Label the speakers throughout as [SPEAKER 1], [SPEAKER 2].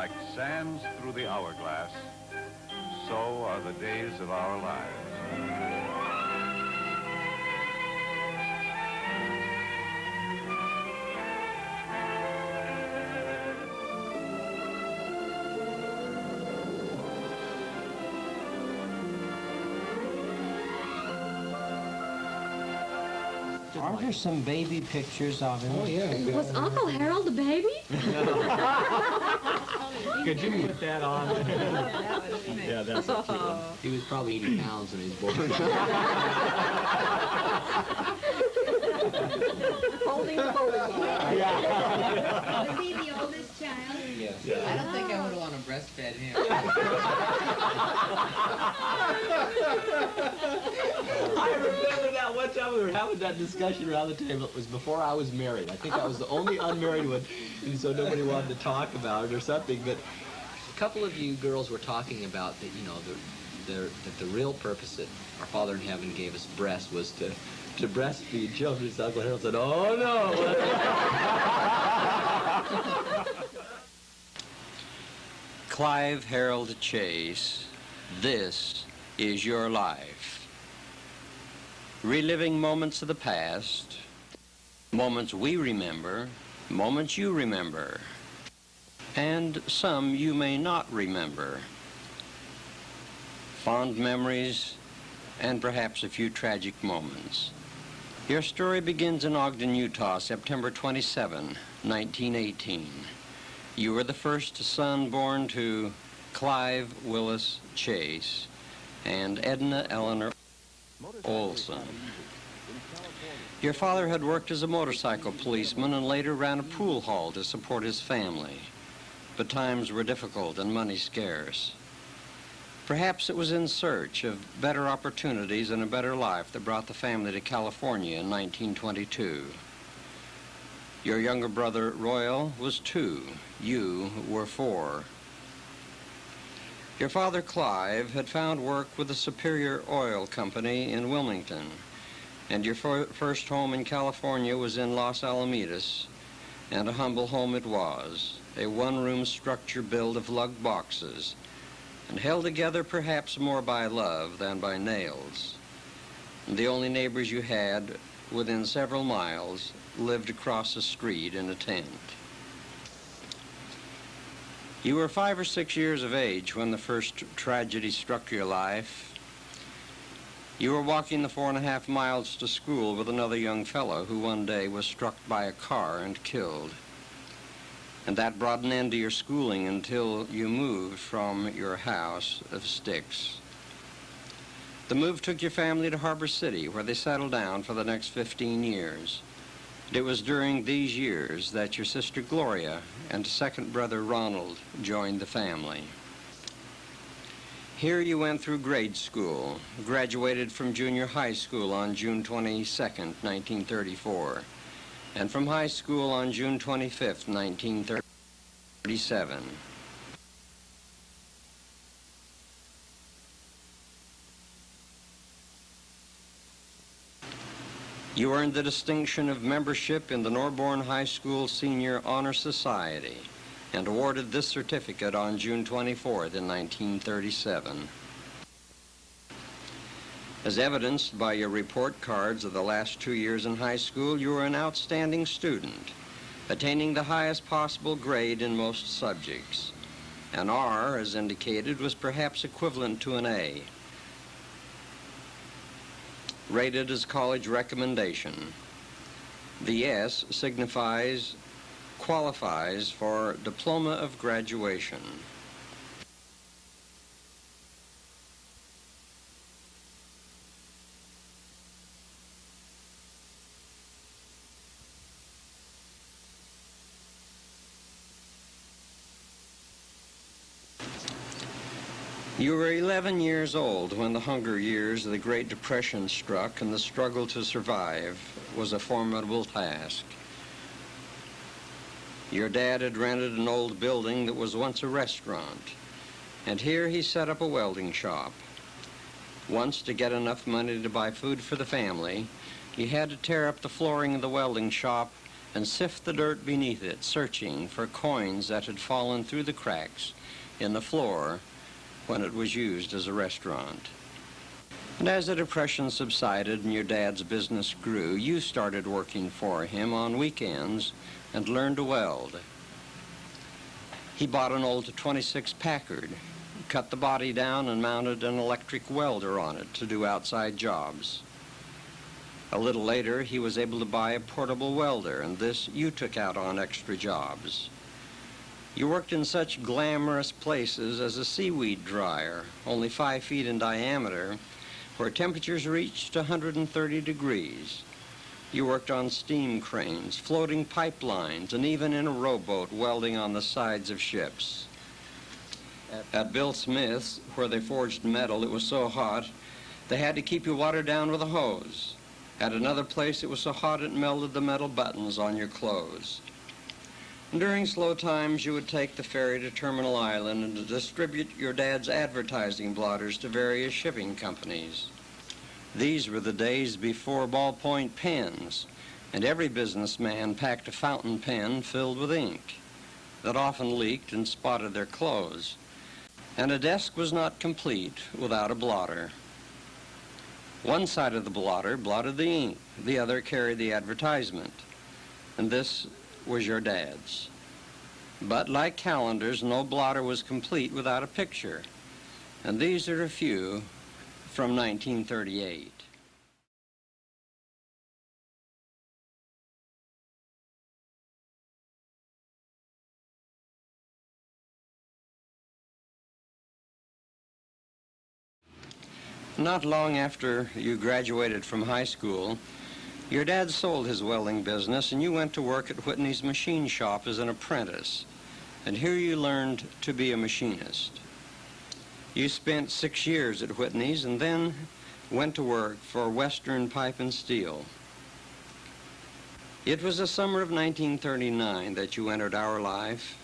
[SPEAKER 1] like sands through the hourglass, so are the days of our lives.
[SPEAKER 2] Are there some baby pictures of him?
[SPEAKER 3] Oh, yeah.
[SPEAKER 4] Was Uncle Harold a baby?
[SPEAKER 5] Could you put that on? Yeah, that's a cute one.
[SPEAKER 2] He was probably 80 pounds when he was born.
[SPEAKER 4] Holding the photograph.
[SPEAKER 6] Was he the oldest child?
[SPEAKER 2] Yes.
[SPEAKER 3] Yeah.
[SPEAKER 2] I don't think I would want to breastfed him.
[SPEAKER 5] I remember that one time we were having that discussion around the table. It was before I was married. I think I was the only unmarried one, and so nobody wanted to talk about it or something. But
[SPEAKER 2] A couple of you girls were talking about that, you know, that the real purpose that our Father in Heaven gave us breast was to breastfeed children. So Uncle Harold said, "Oh no."
[SPEAKER 7] Clive Harold Chase, this is your life. Reliving moments of the past, moments we remember, moments you remember, and some you may not remember. Fond memories, and perhaps a few tragic moments. Your story begins in Ogden, Utah, September 27, 1918. You were the first son born to Clive Willis Chase and Edna Eleanor Olson. Your father had worked as a motorcycle policeman and later ran a pool hall to support his family. But times were difficult and money scarce. Perhaps it was in search of better opportunities and a better life that brought the family to California in 1922. Your younger brother, Royal, was 2. You were 4. Your father, Clive, had found work with the Superior Oil Company in Wilmington, and your first home in California was in Los Alamitos, and a humble home it was, a one-room structure built of lug boxes, and held together perhaps more by love than by nails. And the only neighbors you had within several miles lived across the street in a tent. You were 5 or 6 years of age when the first tragedy struck your life. You were walking the 4.5 miles to school with another young fellow who one day was struck by a car and killed. And that brought an end to your schooling until you moved from your house of sticks. The move took your family to Harbor City, where they settled down for the next 15 years. It was during these years that your sister Gloria and second brother Ronald joined the family. Here you went through grade school, graduated from junior high school on June 22nd, 1934, and from high school on June 25th, 1937. You earned the distinction of membership in the Norborn High School Senior Honor Society and awarded this certificate on June 24th in 1937. As evidenced by your report cards of the last 2 years in high school, you were an outstanding student, attaining the highest possible grade in most subjects. An R, as indicated, was perhaps equivalent to an A. Rated as college recommendation. The S qualifies for diploma of graduation. You were 11 years old when the hunger years of the Great Depression struck, and the struggle to survive was a formidable task. Your dad had rented an old building that was once a restaurant, and here he set up a welding shop. Once, to get enough money to buy food for the family, he had to tear up the flooring of the welding shop and sift the dirt beneath it, searching for coins that had fallen through the cracks in the floor when it was used as a restaurant. And as the Depression subsided and your dad's business grew, you started working for him on weekends and learned to weld. He bought an old 26 Packard, cut the body down and mounted an electric welder on it to do outside jobs. A little later, he was able to buy a portable welder, and this you took out on extra jobs. You worked in such glamorous places as a seaweed dryer, only 5 feet in diameter, where temperatures reached 130 degrees. You worked on steam cranes, floating pipelines, and even in a rowboat welding on the sides of ships. At Bill Smith's, where they forged metal, it was so hot, they had to keep you watered down with a hose. At another place, it was so hot it melted the metal buttons on your clothes. And during slow times, you would take the ferry to Terminal Island and distribute your dad's advertising blotters to various shipping companies. These were the days before ballpoint pens, and every businessman packed a fountain pen filled with ink that often leaked and spotted their clothes. And a desk was not complete without a blotter. One side of the blotter blotted the ink, the other carried the advertisement, and this was your dad's. But like calendars, no blotter was complete without a picture, and these are a few from 1938. Not long after you graduated from high school, your dad sold his welding business and you went to work at Whitney's machine shop as an apprentice. And here you learned to be a machinist. You spent 6 years at Whitney's and then went to work for Western Pipe and Steel. It was the summer of 1939 that you entered our life.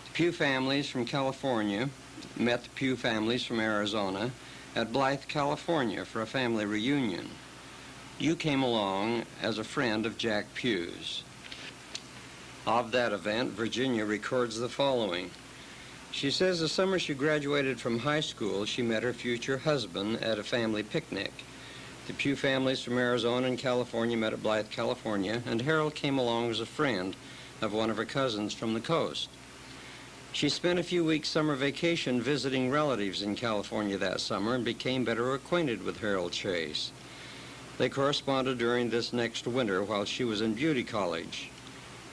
[SPEAKER 7] The Pugh families from California met the Pugh families from Arizona at Blythe, California for a family reunion. You came along as a friend of Jack Pugh's. Of that event, Virginia records the following. She says the summer she graduated from high school, she met her future husband at a family picnic. The Pugh families from Arizona and California met at Blythe, California, and Harold came along as a friend of one of her cousins from the coast. She spent a few weeks summer vacation visiting relatives in California that summer and became better acquainted with Harold Chase. They corresponded during this next winter while she was in beauty college.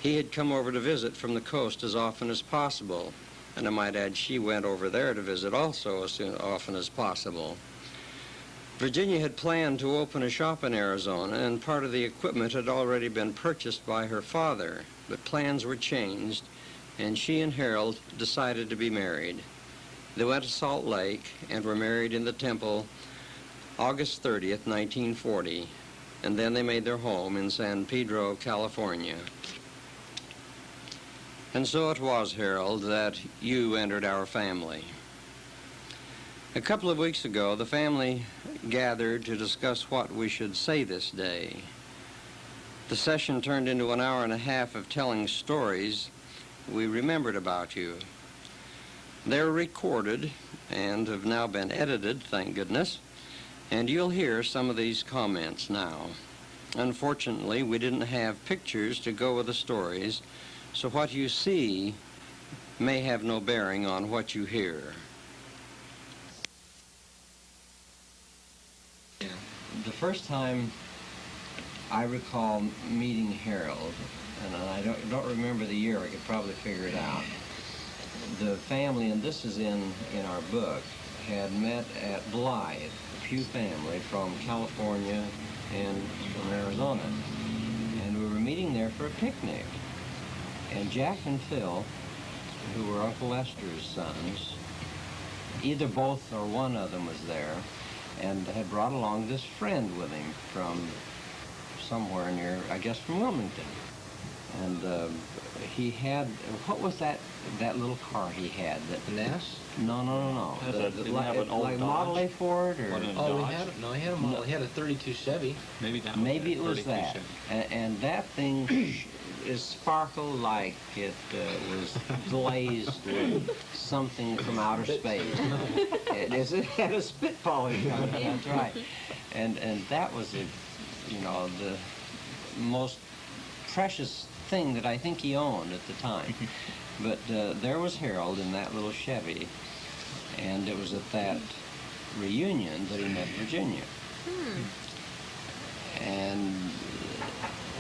[SPEAKER 7] He had come over to visit from the coast as often as possible, and I might add she went over there to visit also as often as possible. Virginia had planned to open a shop in Arizona, and part of the equipment had already been purchased by her father, but plans were changed, and she and Harold decided to be married. They went to Salt Lake and were married in the Temple August 30th, 1940, and then they made their home in San Pedro, California. And so it was, Harold, that you entered our family. A couple of weeks ago, the family gathered to discuss what we should say this day. The session turned into an hour and a half of telling stories we remembered about you. They're recorded and have now been edited, thank goodness, and you'll hear some of these comments now. Unfortunately, we didn't have pictures to go with the stories, so what you see may have no bearing on what you hear. The first time I recall meeting Harold, and I don't remember the year, I could probably figure it out. The family, and this is in our book, had met at Blythe, the Pugh family from California and from Arizona. And we were meeting there for a picnic. And Jack and Phil, who were Uncle Lester's sons, either both or one of them was there, and had brought along this friend with him from somewhere near, I guess from Wilmington. And he had, what was that little car he had? That
[SPEAKER 2] Ness?
[SPEAKER 7] No.
[SPEAKER 3] Didn't have an old
[SPEAKER 7] like
[SPEAKER 3] Dodge?
[SPEAKER 7] Model A Ford or?
[SPEAKER 2] Oh, he had a 32 Chevy.
[SPEAKER 3] Maybe that.
[SPEAKER 7] Maybe it was that. And that thing is sparkle like it was glazed with something from outer space. It had a spit polishing on it, that's right. And that was, you know, the most precious thing that I think he owned at the time. But there was Harold in that little Chevy, and it was at that reunion that he met Virginia. And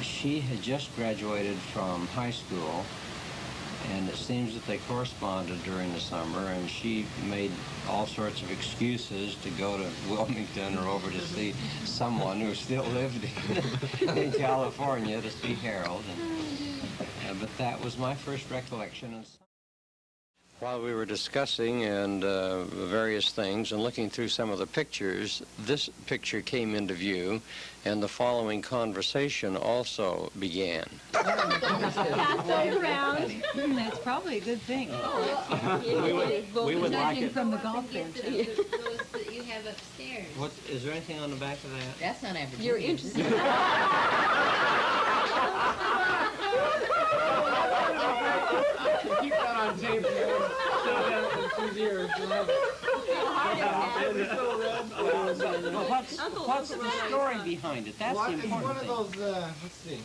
[SPEAKER 7] she had just graduated from high school, and it seems that they corresponded during the summer, and she made all sorts of excuses to go to Wilmington or over to see someone who still lived in California to see Harold. And, but that was my first recollection. While we were discussing and various things and looking through some of the pictures, this picture came into view, and the following conversation also began.
[SPEAKER 4] Pass those around.
[SPEAKER 6] That's probably a good thing.
[SPEAKER 5] We would like
[SPEAKER 6] Judging
[SPEAKER 5] it.
[SPEAKER 6] from the golf bench.
[SPEAKER 3] Those that you have upstairs.
[SPEAKER 7] What, is there anything on the back of that?
[SPEAKER 3] That's not average.
[SPEAKER 4] You're interested.
[SPEAKER 2] Keep that on tape.
[SPEAKER 7] Well, what's the story behind it? That's the
[SPEAKER 8] It's
[SPEAKER 7] important
[SPEAKER 8] one of
[SPEAKER 7] thing.
[SPEAKER 8] those, let's see.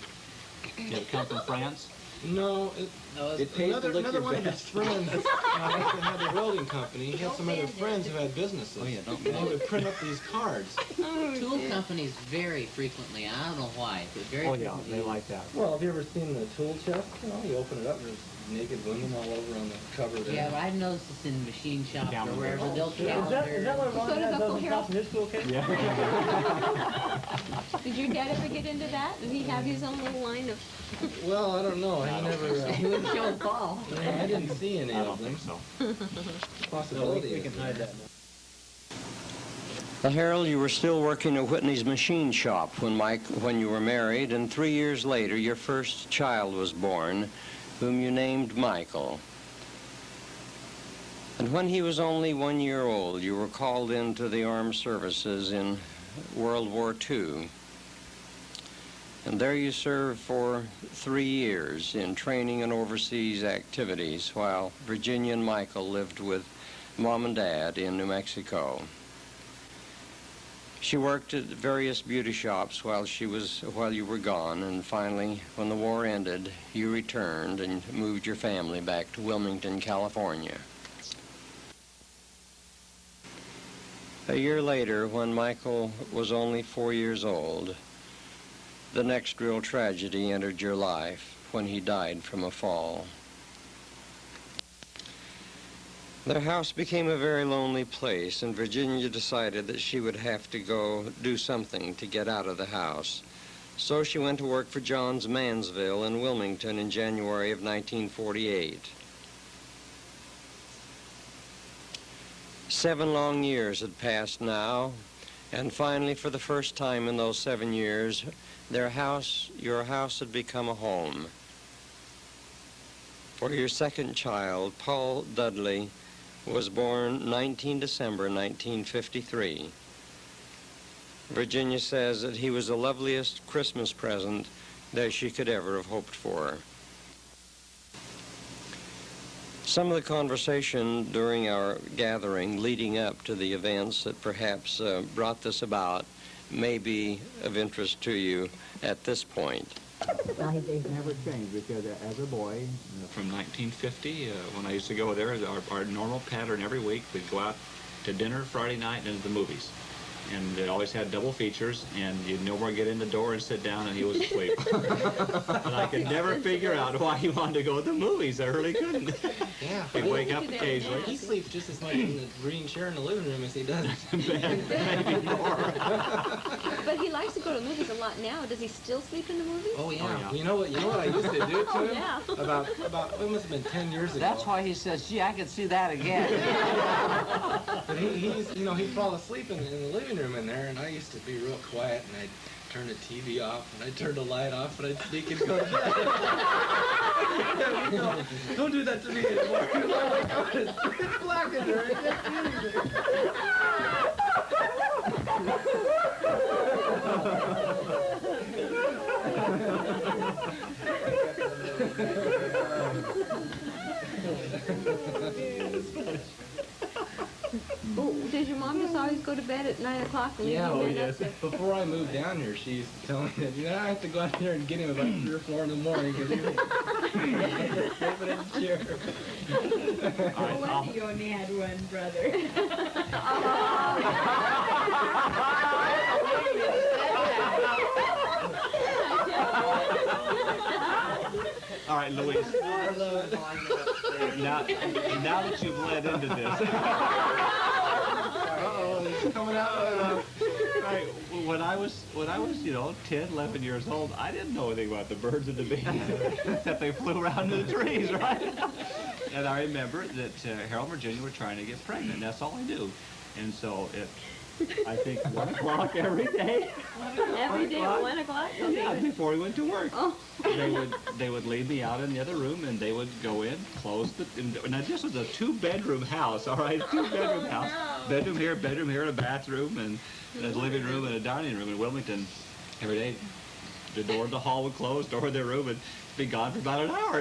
[SPEAKER 5] Did it come from France?
[SPEAKER 8] No,
[SPEAKER 2] It pays to look
[SPEAKER 8] another
[SPEAKER 2] your
[SPEAKER 8] one of his
[SPEAKER 2] best.
[SPEAKER 8] friends had a welding company. He had some other friends who had businesses.
[SPEAKER 7] Oh, yeah, don't
[SPEAKER 8] And they would print up these cards.
[SPEAKER 3] Tool companies very frequently, and I don't know why, but very
[SPEAKER 5] Oh, yeah,
[SPEAKER 3] frequently.
[SPEAKER 5] they like that.
[SPEAKER 8] Well, have you ever seen the tool chest? You know, you open it up and there's naked women all over on the cover there.
[SPEAKER 3] Yeah, I've noticed this in machine shops
[SPEAKER 5] Down
[SPEAKER 3] or
[SPEAKER 5] the
[SPEAKER 3] wherever
[SPEAKER 5] road.
[SPEAKER 3] they'll calendar.
[SPEAKER 4] So does Uncle Harold.
[SPEAKER 2] Yeah.
[SPEAKER 4] Did your dad ever get into that? Did he have his own little line of...
[SPEAKER 8] Well, I don't know. I never.
[SPEAKER 3] He wouldn't show Paul.
[SPEAKER 8] I didn't see any
[SPEAKER 5] I
[SPEAKER 8] of
[SPEAKER 5] don't
[SPEAKER 8] them.
[SPEAKER 5] think so.
[SPEAKER 8] Possibility.
[SPEAKER 2] We can hide that.
[SPEAKER 7] Well, Harold, you were still working at Whitney's machine shop when you were married, and 3 years later, your first child was born, whom you named Michael. And when he was only 1 year old, you were called into the armed services in World War II. And there you served for 3 years in training and overseas activities, while Virginia and Michael lived with Mom and Dad in New Mexico. She worked at various beauty shops while you were gone, and finally, when the war ended, you returned and moved your family back to Wilmington, California. A year later, when Michael was only 4 years old, the next real tragedy entered your life when he died from a fall. Their house became a very lonely place, and Virginia decided that she would have to go do something to get out of the house. So she went to work for John's Mansville in Wilmington in January of 1948. 7 long years had passed now, and finally, for the first time in those 7 years, your house had become a home. For your second child, Paul Dudley, was born 19 December 1953. Virginia says that he was the loveliest Christmas present that she could ever have hoped for. Some of the conversation during our gathering leading up to the events that perhaps brought this about may be of interest to you at this point.
[SPEAKER 9] He's never changed because as a boy,
[SPEAKER 5] From 1950, when I used to go there, our normal pattern every week, we'd go out to dinner Friday night and to the movies. And they always had double features, and you'd nowhere get in the door and sit down, and he was asleep. And I could never figure out why he wanted to go to the movies. I really couldn't.
[SPEAKER 8] Yeah.
[SPEAKER 5] He'd wake up occasionally.
[SPEAKER 8] He sleeps just as much in the green chair in the living room as he does.
[SPEAKER 5] Maybe more.
[SPEAKER 4] But he likes to go to movies a lot now. Does he still sleep in the movies?
[SPEAKER 8] Oh yeah.
[SPEAKER 5] Oh, yeah.
[SPEAKER 8] You know what I used to do to him?
[SPEAKER 4] Yeah.
[SPEAKER 8] About it must have been 10 years ago.
[SPEAKER 7] That's why he says, gee, I could see that again.
[SPEAKER 8] But he'd fall asleep in the living room in there, and I used to be real quiet, and I'd turn the TV off, and I'd turn the light off, and I'd sneak and go to bed. No, don't do that to me anymore. Oh my God, it's black in there. I can't see anything.
[SPEAKER 4] Oh, does your mom just always go to bed at 9 o'clock? And
[SPEAKER 8] Yeah,
[SPEAKER 4] leave
[SPEAKER 8] we
[SPEAKER 4] you in
[SPEAKER 8] did.
[SPEAKER 4] that?
[SPEAKER 8] Before I moved down here, she used to tell me that, I have to go out there and get him about 3 or 4 in the morning because he's sleeping in the chair.
[SPEAKER 5] All right,
[SPEAKER 6] No wonder you only had one brother.
[SPEAKER 5] all right, Louise. Now that you've led into this.
[SPEAKER 8] Uh-oh, it's coming out.
[SPEAKER 5] Right, when I was 10, 11 years old, I didn't know anything about the birds and the bees, except they flew around in the trees, right? And I remember that Harold and Virginia were trying to get pregnant, and that's all I knew. And so I think 1 o'clock every day.
[SPEAKER 4] Every day at 1 o'clock?
[SPEAKER 5] Yeah, before we went to work.
[SPEAKER 4] Oh.
[SPEAKER 5] They would leave me out in the other room, and they would go in, close the. Now this was a 2-bedroom house, all right, 2-bedroom house, bedroom here, and a bathroom, and a living room and a dining room in Wilmington. Every day, the door of the hall would close, door of their room, and be gone for about an hour,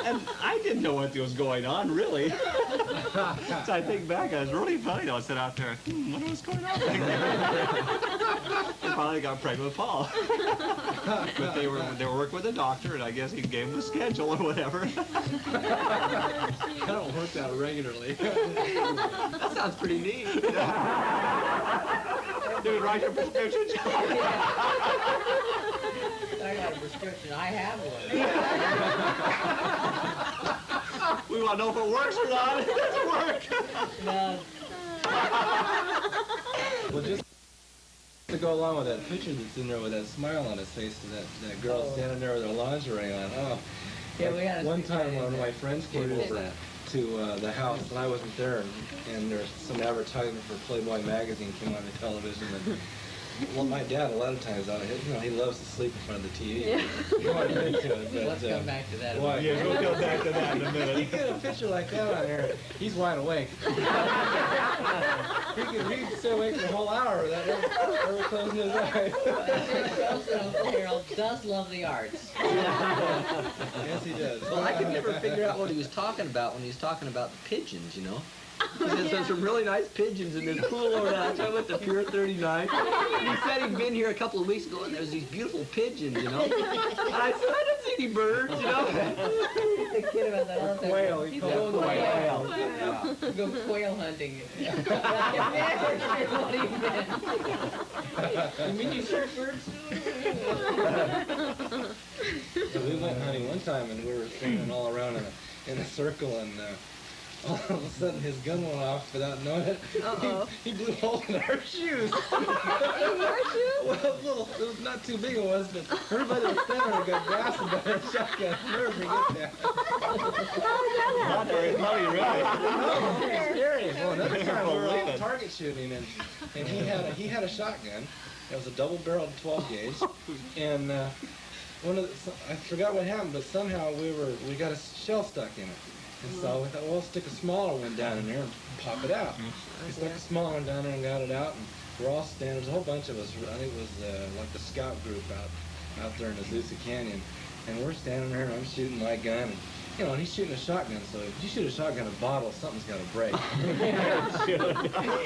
[SPEAKER 5] And I didn't know what was going on, really. So I think back, it was really funny. I sit out there, what was going on back there? And finally got pregnant with Paul. But they were working with a doctor, and I guess he gave them a schedule or whatever.
[SPEAKER 8] I don't work out regularly.
[SPEAKER 2] That sounds pretty neat.
[SPEAKER 5] They would write your prescription.
[SPEAKER 3] I got a prescription. I have one.
[SPEAKER 5] We want to know if it works or not. It doesn't work.
[SPEAKER 3] No.
[SPEAKER 8] Well, just to go along with that picture that's in there with that smile on his face, and that girl standing there with her lingerie on. Oh,
[SPEAKER 3] Yeah, we had a
[SPEAKER 8] one
[SPEAKER 3] picture
[SPEAKER 8] time
[SPEAKER 3] of
[SPEAKER 8] one of
[SPEAKER 3] that.
[SPEAKER 8] my friends came
[SPEAKER 3] What is
[SPEAKER 8] over
[SPEAKER 3] that?
[SPEAKER 8] to the house, and I wasn't there, and there's some advertisement for Playboy magazine came on the television, and well, my dad a lot of times, he loves to sleep in front of the TV.
[SPEAKER 4] Yeah.
[SPEAKER 8] He wasn't into it, but,
[SPEAKER 3] Let's come back to that.
[SPEAKER 8] why-
[SPEAKER 5] Yeah, we'll go back to that in a
[SPEAKER 8] You
[SPEAKER 5] minute.
[SPEAKER 8] get a picture like that on there, he's wide awake. he can stay awake for a whole hour without ever closing his eyes.
[SPEAKER 3] Uncle Harold does love the arts.
[SPEAKER 8] Yes, he does.
[SPEAKER 2] Well, I could never figure out what he was talking about when he was talking about the pigeons, There's some really nice pigeons in this pool over there. I went to Pier 39. And he said he'd been here a couple of weeks ago, and there's these beautiful pigeons, And I said, I don't see any birds,
[SPEAKER 3] The kid about that all the time.
[SPEAKER 8] Quail, he
[SPEAKER 3] He's
[SPEAKER 8] calls
[SPEAKER 3] going
[SPEAKER 8] it
[SPEAKER 3] quail.
[SPEAKER 8] quail.
[SPEAKER 3] Go quail hunting. Never sure what he meant.
[SPEAKER 8] You mean you shoot birds? So we went hunting one time, and we were standing all around in a circle, and all of a sudden his gun went off without knowing it.
[SPEAKER 4] Uh-oh.
[SPEAKER 8] He blew holes in our shoes.
[SPEAKER 4] In your shoes?
[SPEAKER 8] Well, it was not too big it was, but everybody was standing there got blasted by a shotgun. I'll never forget that.
[SPEAKER 5] Not very funny, really.
[SPEAKER 8] No, it's scary. Well, another time we were
[SPEAKER 5] Believe
[SPEAKER 8] out
[SPEAKER 5] it.
[SPEAKER 8] target shooting, and he had a shotgun. It was a double-barreled 12 gauge, and I forgot what happened, but somehow we got a shell stuck in it. And so we thought, well, let's stick a smaller one down in there and pop it out. We stuck a smaller one down there and got it out, and we're all standing. There's a whole bunch of us. I think it was like the scout group out there in Azusa Canyon. And we're standing there, and I'm shooting my gun. And, and he's shooting a shotgun, so if you shoot a shotgun at a bottle, something's got to break.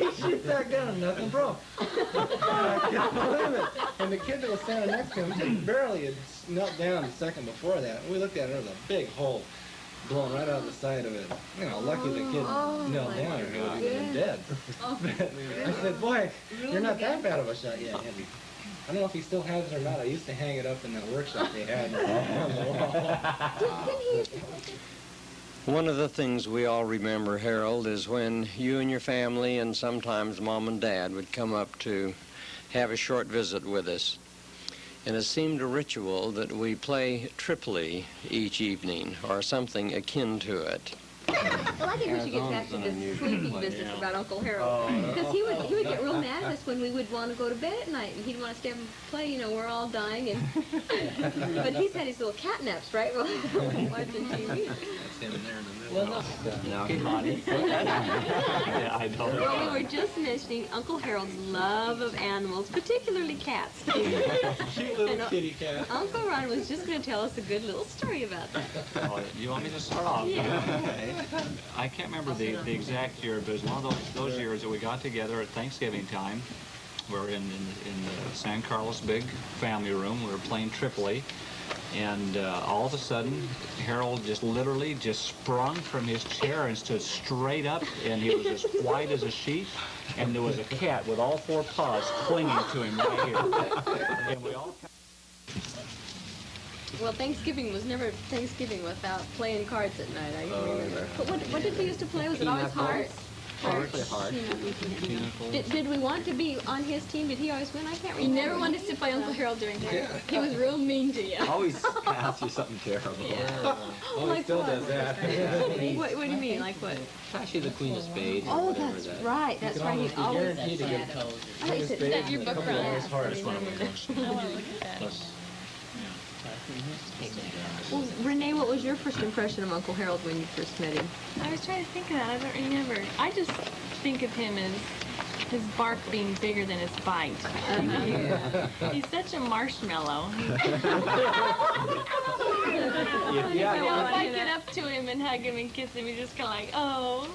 [SPEAKER 8] He shoots that gun, and nothing broke. I couldn't believe it. And the kid that was standing next to him just barely had knelt down the second before that. And we looked at it, there was a big hole blown right out the side of it. Lucky the kid knelt down, or he would have been dead. But I said, boy, you're not that bad of a shot yet, Henry. I don't know if he still has it or not. I used to hang it up in that workshop they had on the wall.
[SPEAKER 7] One of the things we all remember, Harold, is when you and your family and sometimes Mom and Dad would come up to have a short visit with us. And it seemed a ritual that we play Tripoli each evening, or something akin to it.
[SPEAKER 4] Well, I think we should get back to this sleeping business about Uncle Harold. Because he would get real mad at us when we would want to go to bed at night, and he'd want to stay up and play. You know, we're all dying, and but he's had his little cat naps, right? While watching TV.
[SPEAKER 2] That's him there in the middle.
[SPEAKER 5] No, Connie. Yeah, I know.
[SPEAKER 4] Well, we were just mentioning Uncle Harold's love of animals, particularly cats.
[SPEAKER 8] Cute little
[SPEAKER 4] And,
[SPEAKER 8] kitty cat.
[SPEAKER 4] Uncle Ron was just going to tell us a good little story about that.
[SPEAKER 5] Oh, you want me to start off? I can't remember the exact year, but it was one of those years that we got together at Thanksgiving time. We were in the San Carlos big family room. We were playing Tripoli. And all of a sudden, Harold just literally just sprung from his chair and stood straight up, and he was as white as a sheet, and there was a cat with all four paws clinging to him right here. And we all...
[SPEAKER 4] Well, Thanksgiving was never Thanksgiving without playing cards at night, I remember. But what did we used to play? Was it always hearts? Did we want to be on his team? Did he always win? I can't remember.
[SPEAKER 6] You never wanted to sit by Uncle Harold during dinner. He was real mean to you.
[SPEAKER 2] Always asks you something terrible.
[SPEAKER 8] Oh, he still does that.
[SPEAKER 4] What do you mean? Like what?
[SPEAKER 2] Pass you the Queen of Spades.
[SPEAKER 4] Oh, that's right. That's right. He always.
[SPEAKER 8] Guaranteed to get
[SPEAKER 4] I thought you said that your book
[SPEAKER 8] couple hours hard.
[SPEAKER 5] That's one of those.
[SPEAKER 6] I want to look at that.
[SPEAKER 5] Plus,
[SPEAKER 4] Well, Renee, what was your first impression of Uncle Harold when you first met him?
[SPEAKER 6] I was trying to think of that. I don't remember. I just think of him as his bark being bigger than his bite. He's such a marshmallow. If I get up to him and hug him and kiss him, he's just kind of like, oh.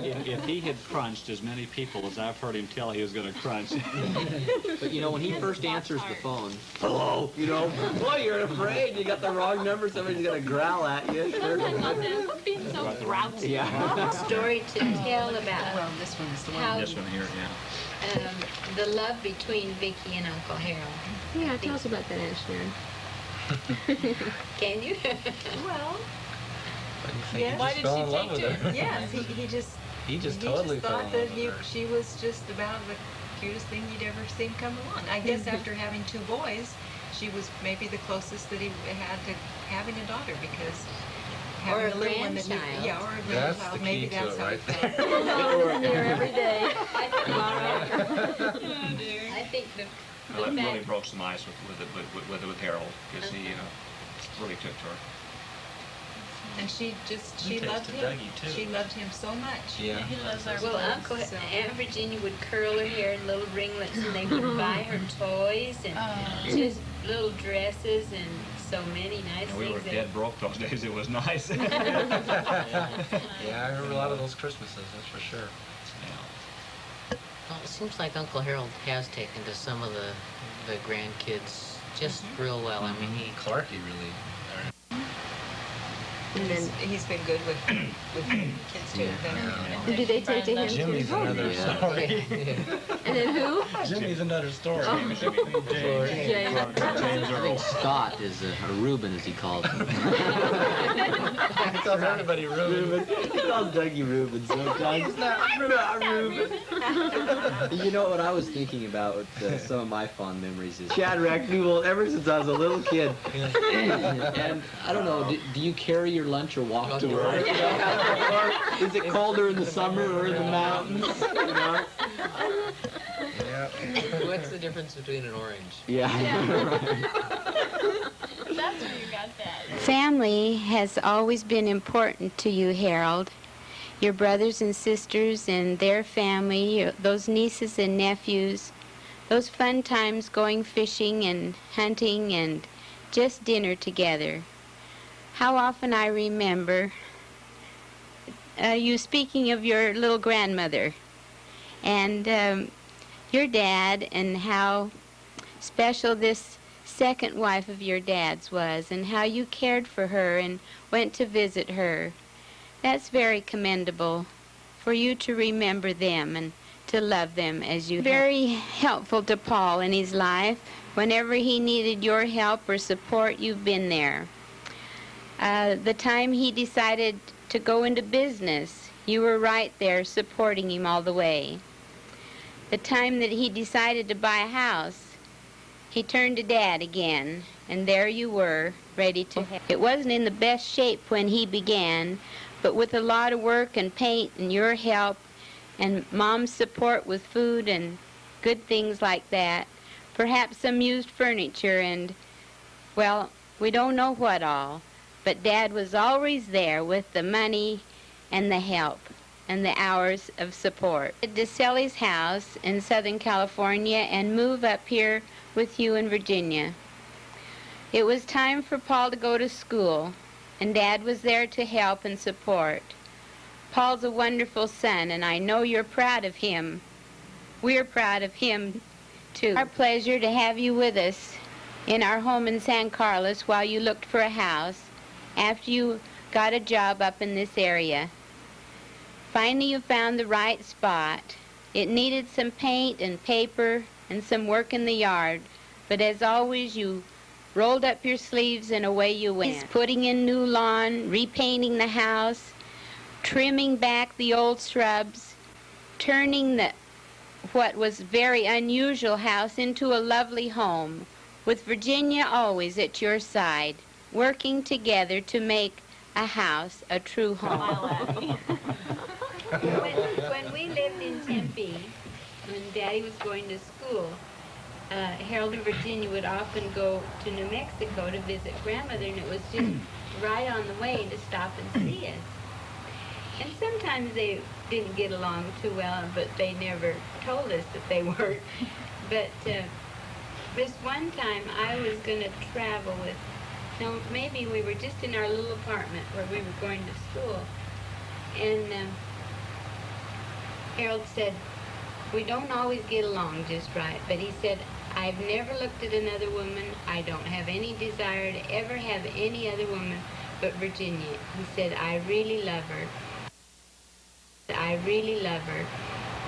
[SPEAKER 5] if he had crunched as many people as I've heard him tell he was going to crunch,
[SPEAKER 2] But you know, when he first answers the phone, hello, you know, boy, you're afraid you got the wrong number. Somebody's gonna growl at you. Sure.
[SPEAKER 6] I love him being so grouchy.
[SPEAKER 2] Yeah.
[SPEAKER 3] Story to tell about
[SPEAKER 10] Well, this one is the one.
[SPEAKER 3] how
[SPEAKER 5] this one here, yeah.
[SPEAKER 3] the love between Vicky and Uncle Harold.
[SPEAKER 4] Yeah, tell us about that, Aunt Sharon.
[SPEAKER 3] Can you?
[SPEAKER 10] Well,
[SPEAKER 8] Yeah.
[SPEAKER 10] why did
[SPEAKER 8] fell
[SPEAKER 10] she
[SPEAKER 8] in love
[SPEAKER 10] take
[SPEAKER 8] with
[SPEAKER 10] to
[SPEAKER 8] her.
[SPEAKER 10] Yes, he just
[SPEAKER 8] He just totally fell in
[SPEAKER 10] thought
[SPEAKER 8] love
[SPEAKER 10] that
[SPEAKER 8] with her.
[SPEAKER 10] she was just about the cutest thing he'd ever seen come along. I guess after having two boys, she was maybe the closest that he had to having a daughter because having
[SPEAKER 3] Or a
[SPEAKER 10] a little one that
[SPEAKER 3] grandchild.
[SPEAKER 10] yeah, or a
[SPEAKER 8] That's
[SPEAKER 10] grandchild.
[SPEAKER 8] the key
[SPEAKER 10] Maybe
[SPEAKER 8] to
[SPEAKER 10] that's
[SPEAKER 8] it
[SPEAKER 10] how
[SPEAKER 8] right
[SPEAKER 10] he
[SPEAKER 8] there.
[SPEAKER 10] felt.
[SPEAKER 4] There every day.
[SPEAKER 3] I think the
[SPEAKER 5] Well, it really
[SPEAKER 3] fact
[SPEAKER 5] broke some ice with Harold because he really took to her.
[SPEAKER 10] And she loved him. She loved him so much.
[SPEAKER 8] Yeah.
[SPEAKER 6] He loves our
[SPEAKER 3] well,
[SPEAKER 6] boys.
[SPEAKER 3] Uncle
[SPEAKER 10] so-
[SPEAKER 3] Aunt Virginia would curl her hair in little ringlets, and they would buy her toys and just little dresses and so many nice
[SPEAKER 5] And we were
[SPEAKER 3] things.
[SPEAKER 5] dead broke those days. It was nice.
[SPEAKER 8] Yeah, I remember a lot of those Christmases, that's for sure.
[SPEAKER 11] Well, it seems like Uncle Harold has taken to some of the grandkids just real well. I mean,
[SPEAKER 8] Clarky really.
[SPEAKER 4] And then,
[SPEAKER 10] He's been good with kids too. Then,
[SPEAKER 4] did they take to him
[SPEAKER 8] Jimmy's
[SPEAKER 4] too?
[SPEAKER 8] another story.
[SPEAKER 4] And then who?
[SPEAKER 8] Jimmy's another story.
[SPEAKER 4] Jay.
[SPEAKER 2] I think Scott is a Reuben, as he calls him.
[SPEAKER 8] He tells everybody Reuben.
[SPEAKER 2] He calls Dougie Reuben sometimes. He's not Reuben. You know what I was thinking about with some of my fond memories is Shadrach Newell ever since I was a little kid. And I don't know, do you carry your lunch or walk to work? Or is it colder in the summer or in the mountains? You know?
[SPEAKER 11] what's the difference between an orange?
[SPEAKER 2] Yeah.
[SPEAKER 6] That's where you got that.
[SPEAKER 12] Family has always been important to you, Harold. Your brothers and sisters and their family, those nieces and nephews, those fun times going fishing and hunting and just dinner together. How often I remember you speaking of your little grandmother and your dad and how special this second wife of your dad's was and how you cared for her and went to visit her. That's very commendable for you to remember them and to love them as you have. Very helpful to Paul in his life. Whenever he needed your help or support, you've been there. The time he decided to go into business, you were right there supporting him all the way. The time that he decided to buy a house, he turned to Dad again and there you were, ready to help. It wasn't in the best shape when he began, but with a lot of work and paint and your help and Mom's support with food and good things like that, perhaps some used furniture and, well, we don't know what all, but Dad was always there with the money and the help and the hours of support. To sell his house in Southern California and move up here with you in Virginia. It was time for Paul to go to school, and Dad was there to help and support. Paul's a wonderful son, and I know you're proud of him. We're proud of him, too. It's our pleasure to have you with us in our home in San Carlos while you looked for a house after you got a job up in this area. Finally, you found the right spot. It needed some paint and paper and some work in the yard, but as always, you rolled up your sleeves and away you went. He's putting in new lawn, repainting the house, trimming back the old shrubs, turning what was very unusual house into a lovely home, with Virginia always at your side, working together to make a house a true home.
[SPEAKER 3] When we lived in Tempe, when Daddy was going to school, Harold and Virginia would often go to New Mexico to visit grandmother, and it was just right on the way to stop and see us. And sometimes they didn't get along too well, but they never told us that they weren't. But this one time I was going to travel with, no, maybe we were just in our little apartment where we were going to school. And Harold said, we don't always get along just right, but he said, I've never looked at another woman. I don't have any desire to ever have any other woman but Virginia. He said, I really love her. I really love her.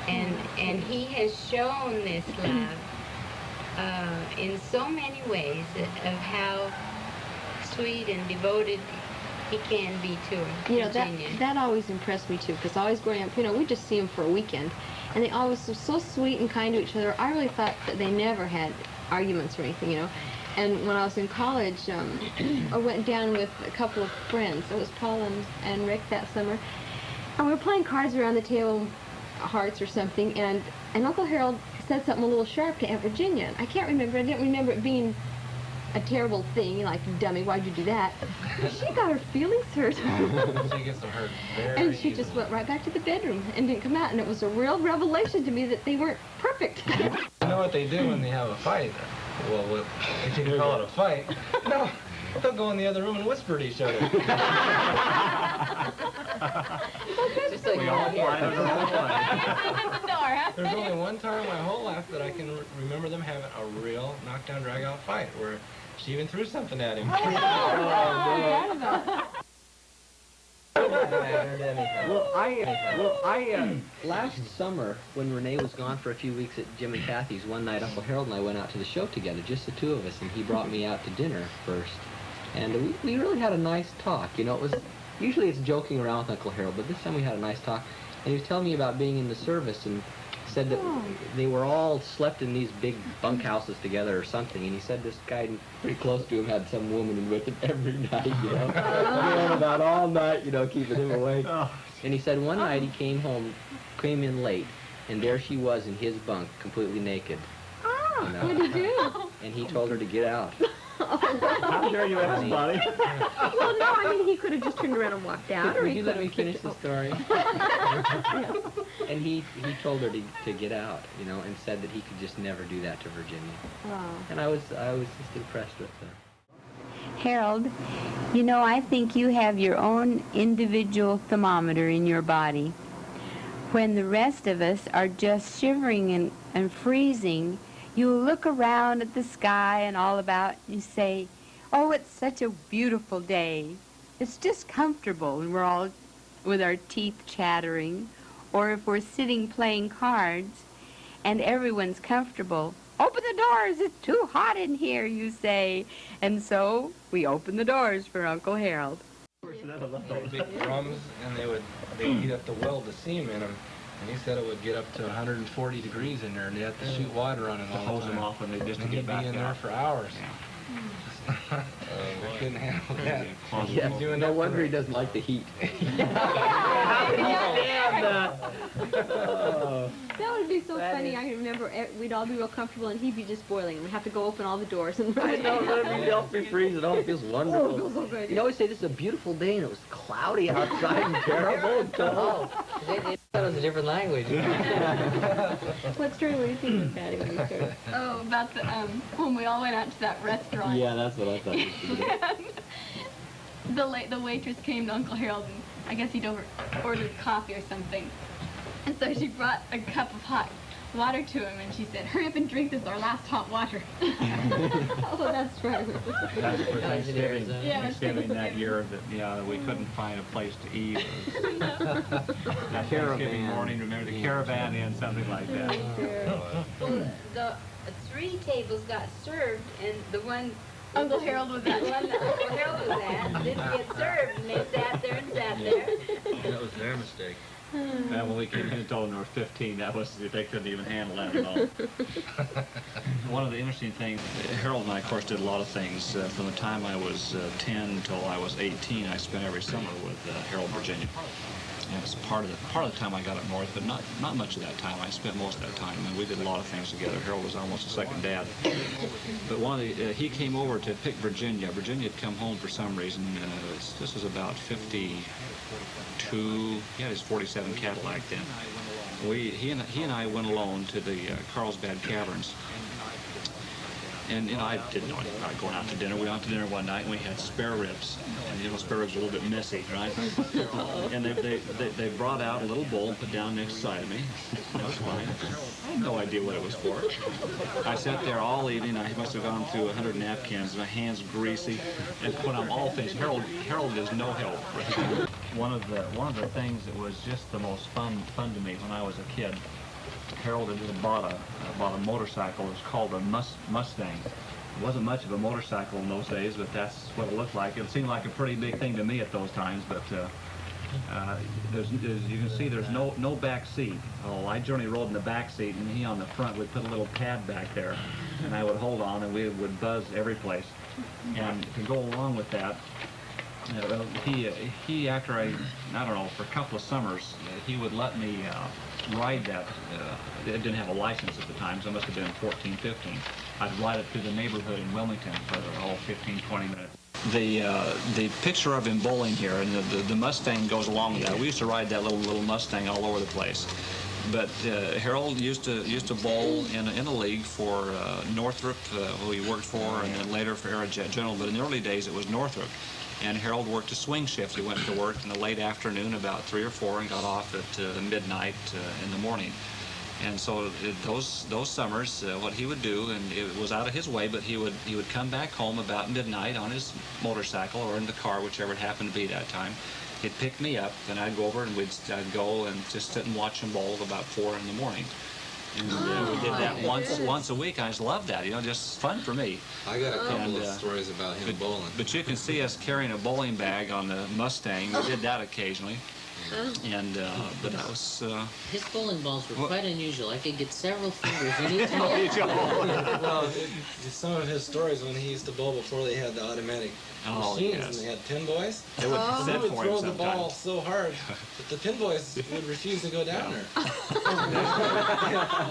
[SPEAKER 3] And he has shown this love in so many ways of how sweet and devoted he can be to her,
[SPEAKER 4] You know,
[SPEAKER 3] Virginia.
[SPEAKER 4] that always impressed me, too, because always growing up, you know, we just see them for a weekend, and they always were so sweet and kind to each other. I really thought that they never had arguments or anything, you know. And when I was in college, I went down with a couple of friends. It was Paul and Rick that summer. And we were playing cards around the table, hearts or something, and Uncle Harold said something a little sharp to Aunt Virginia. I can't remember. I didn't remember it being a terrible thing, like, dummy, why'd you do that? She got her feelings hurt.
[SPEAKER 8] She gets them hurt very
[SPEAKER 4] And she
[SPEAKER 8] easily.
[SPEAKER 4] just went right back to the bedroom and didn't come out, and it was a real revelation to me that they weren't perfect.
[SPEAKER 8] You know what they do when they have a fight? Well, if you can call it a fight, no, they'll go in the other room and whisper to each other.
[SPEAKER 2] Just like we all
[SPEAKER 8] There's only one time in my whole life that I can remember them having a real knockdown, drag-out fight where she even threw something at him.
[SPEAKER 2] Last summer, when Renee was gone for a few weeks at Jim and Kathy's, one night Uncle Harold and I went out to the show together, just the two of us, and he brought me out to dinner first. And we really had a nice talk. You know, usually it's joking around with Uncle Harold, but this time we had a nice talk. And he was telling me about being in the service and said that they were all slept in these big bunkhouses together or something. And he said this guy pretty close to him had some woman with him every night, you know, going about all night, you know, keeping him awake. And he said one night he came in late, and there she was in his bunk, completely naked.
[SPEAKER 4] Oh,
[SPEAKER 2] you know.
[SPEAKER 4] what did he do?
[SPEAKER 2] And he told her to get out.
[SPEAKER 9] How dare you ask, buddy?
[SPEAKER 4] Well, no, I mean, he could have just turned around and walked out. Or
[SPEAKER 2] Would
[SPEAKER 4] he
[SPEAKER 2] you
[SPEAKER 4] could
[SPEAKER 2] let me
[SPEAKER 4] have
[SPEAKER 2] finish the story? And he told her to get out, you know, and said that he could just never do that to Virginia.
[SPEAKER 4] Oh.
[SPEAKER 2] And I was just impressed with her.
[SPEAKER 12] Harold, you know, I think you have your own individual thermometer in your body. When the rest of us are just shivering and freezing, you look around at the sky and all about, and you say, oh, it's such a beautiful day. It's just comfortable, and we're all with our teeth chattering. Or if we're sitting playing cards, and everyone's comfortable, open the doors, it's too hot in here, you say. And so we open the doors for Uncle Harold.
[SPEAKER 8] Big drums, and they would heat up the weld the steam in them. And he said it would get up to 140 degrees in there, and they had to shoot water on it all the time.
[SPEAKER 5] Hose them off when they just
[SPEAKER 8] and
[SPEAKER 5] get
[SPEAKER 8] he'd
[SPEAKER 5] back
[SPEAKER 8] be in
[SPEAKER 5] out.
[SPEAKER 8] there for hours. I couldn't handle that.
[SPEAKER 2] Yeah,
[SPEAKER 8] Doing
[SPEAKER 2] no
[SPEAKER 8] that
[SPEAKER 2] wonder
[SPEAKER 8] for-
[SPEAKER 2] he doesn't like the heat. How could he stand that? Oh.
[SPEAKER 4] That would be so
[SPEAKER 2] That
[SPEAKER 4] funny.
[SPEAKER 2] is-
[SPEAKER 4] I remember we'd all be real comfortable, and he'd be just boiling, and we'd have to go open all the doors and
[SPEAKER 2] I know, let me help me freeze it. Oh, it feels wonderful.
[SPEAKER 4] Oh, it feels so good.
[SPEAKER 2] You always say this is a beautiful day, and it was cloudy outside and terrible and cold.
[SPEAKER 11] They thought it was a different language.
[SPEAKER 4] What story were you thinking of, Patty, when you started?
[SPEAKER 13] Oh, about the when we all went out to that restaurant.
[SPEAKER 2] Yeah, that's what I thought you should do.
[SPEAKER 13] The waitress came to Uncle Harold, and I guess he'd ordered coffee or something. And so she brought a cup of hot water to him, and she said, "Hurry up and drink this, our last hot water."
[SPEAKER 4] Oh, that's right.
[SPEAKER 5] That's for
[SPEAKER 11] That was in
[SPEAKER 5] Thanksgiving,
[SPEAKER 11] Arizona.
[SPEAKER 13] Yeah, it was
[SPEAKER 5] Thanksgiving that
[SPEAKER 13] Thanksgiving.
[SPEAKER 5] year that we couldn't find a place to eat. That Thanksgiving
[SPEAKER 2] Caravan.
[SPEAKER 5] morning, remember the caravan inn, something like that.
[SPEAKER 3] Well, the 3 tables got served, and the one
[SPEAKER 13] Uncle Harold was
[SPEAKER 3] the
[SPEAKER 13] at.
[SPEAKER 3] one that Uncle Harold was at didn't get served, and they sat there and sat there.
[SPEAKER 14] That was their mistake.
[SPEAKER 5] And when we came in and told them there were 15, they couldn't even handle that at all. One of the interesting things, Harold and I, of course, did a lot of things. From the time I was 10 until I was 18, I spent every summer with Harold, Virginia. And it was part of the time I got up north, but not much of that time. I spent most of that time, and we did a lot of things together. Harold was almost a second dad. But he came over to pick Virginia. Virginia had come home for some reason. This was about 52. He had his 47 Cadillac then. He and I went alone to the Carlsbad Caverns. And I didn't know anything about going out to dinner. We went out to dinner one night and we had spare ribs. And spare ribs are a little bit messy, right? And they brought out a little bowl and put down next side of me. That was fine. I had no idea what it was for. I sat there all evening. I must have gone through 100 napkins, my hands greasy, and when I'm all finished, Harold is no help. One of the things that was just the most fun to me when I was a kid, Harold had bought a motorcycle. It was called a Mustang. It wasn't much of a motorcycle in those days, but that's what it looked like. It seemed like a pretty big thing to me at those times, but as you can see, there's no back seat. Oh, I generally rode in the back seat, and he on the front. We'd put a little pad back there, and I would hold on, and we would buzz every place. And to go along with that, he after I don't know, for a couple of summers, he would let me ride that. It didn't have a license at the time, so it must have been 14, 15. I'd ride it through the neighborhood in Wilmington for 15, 20 minutes. The picture of him bowling here, and the Mustang goes along with that. We used to ride that little Mustang all over the place. But Harold used to bowl in a league for Northrop, who he worked for, and then later for Aerojet General. But in the early days, it was Northrop. And Harold worked a swing shift. He went to work in the late afternoon, about 3 or 4, and got off at midnight in the morning. And so those summers, what he would do, and it was out of his way, but he would come back home about midnight on his motorcycle or in the car, whichever it happened to be that time. He'd pick me up, and I'd go over, and I'd go and just sit and watch him bowl about 4 in the morning. And we did that once a week. I just loved that, just fun for me.
[SPEAKER 14] I got a couple of stories about him bowling.
[SPEAKER 5] But you can see us carrying a bowling bag on the Mustang. We did that occasionally. And but that was
[SPEAKER 11] His bowling balls were quite unusual. I could get several fingers in each ball.
[SPEAKER 8] Well, some of his stories when he used to bowl before they had the automatic machines,
[SPEAKER 5] yes.
[SPEAKER 8] and they had pin boys.
[SPEAKER 5] They would
[SPEAKER 8] He
[SPEAKER 5] set
[SPEAKER 8] would
[SPEAKER 5] for him
[SPEAKER 8] throw the
[SPEAKER 5] sometimes.
[SPEAKER 8] ball so hard that the pin boys would refuse to go down there.